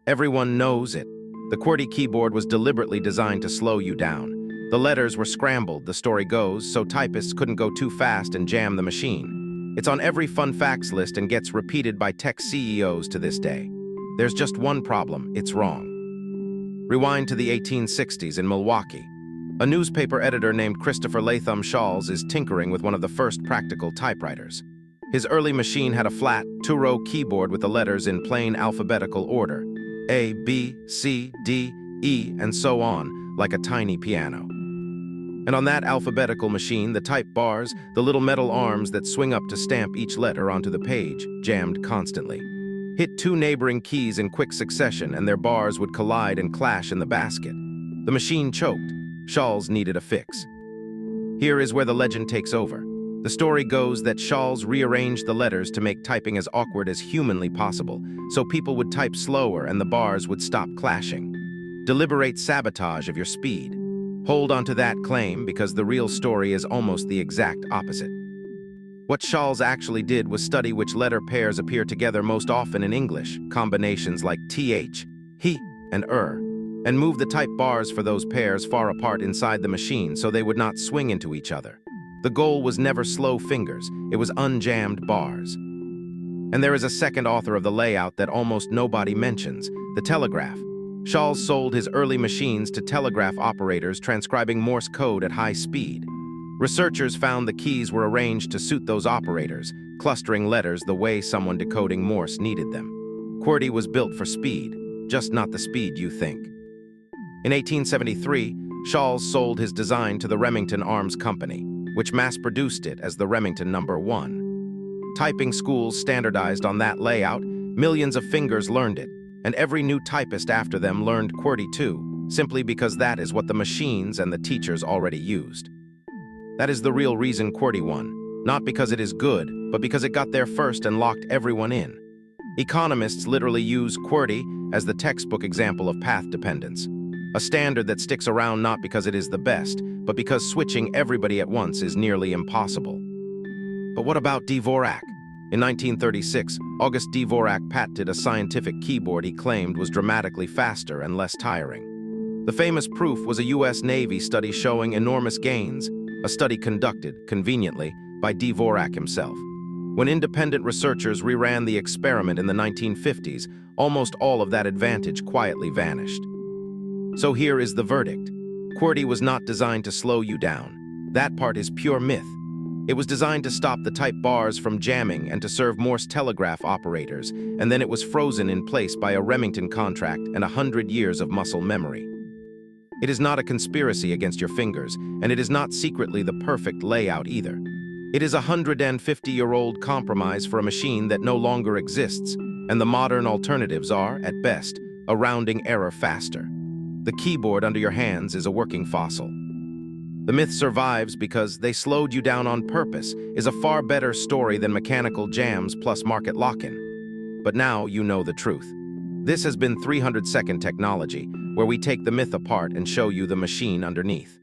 Everyone knows it. The QWERTY keyboard was deliberately designed to slow you down. The letters were scrambled, the story goes, so typists couldn't go too fast and jam the machine. It's on every fun facts list and gets repeated by tech CEOs to this day. There's just one problem: it's wrong. Rewind to the 1860s in Milwaukee. A newspaper editor named Christopher Latham Sholes is tinkering with one of the first practical typewriters. His early machine had a flat, two-row keyboard with the letters in plain alphabetical order: A, B, C, D, E, and so on, like a tiny piano. And on that alphabetical machine, the type bars, the little metal arms that swing up to stamp each letter onto the page, jammed constantly. Hit two neighboring keys in quick succession and their bars would collide and clash in the basket. The machine choked. Sholes needed a fix. Here is where the legend takes over. The story goes that Sholes rearranged the letters to make typing as awkward as humanly possible, so people would type slower and the bars would stop clashing. Deliberate sabotage of your speed. Hold onto that claim because the real story is almost the exact opposite. What Sholes actually did was study which letter pairs appear together most often in English, combinations like th, he, and and move the type bars for those pairs far apart inside the machine so they would not swing into each other. The goal was never slow fingers, it was unjammed bars. And there is a second author of the layout that almost nobody mentions: the telegraph. Sholes sold his early machines to telegraph operators transcribing Morse code at high speed. Researchers found the keys were arranged to suit those operators, clustering letters the way someone decoding Morse needed them. QWERTY was built for speed, just not the speed you think. In 1873, Sholes sold his design to the Remington Arms Company, which mass-produced it as the Remington No. 1. Typing schools standardized on that layout, millions of fingers learned it, and every new typist after them learned QWERTY too, simply because that is what the machines and the teachers already used. That is the real reason QWERTY won, not because it is good, but because it got there first and locked everyone in. Economists literally use QWERTY as the textbook example of path dependence, a standard that sticks around not because it is the best, but because switching everybody at once is nearly impossible. But what about Dvorak? In 1936, August Dvorak patented a scientific keyboard he claimed was dramatically faster and less tiring. The famous proof was a US Navy study showing enormous gains, a study conducted, conveniently, by Dvorak himself. When independent researchers reran the experiment in the 1950s, almost all of that advantage quietly vanished. So here is the verdict. QWERTY was not designed to slow you down. That part is pure myth. It was designed to stop the type bars from jamming and to serve Morse telegraph operators, and then it was frozen in place by a Remington contract and 100 years of muscle memory. It is not a conspiracy against your fingers, and it is not secretly the perfect layout either. It is a 150-year-old compromise for a machine that no longer exists, and the modern alternatives are, at best, a rounding error faster. The keyboard under your hands is a working fossil. The myth survives because "they slowed you down on purpose" is a far better story than mechanical jams plus market lock-in. But now you know the truth. This has been 300-second technology, where we take the myth apart and show you the machine underneath.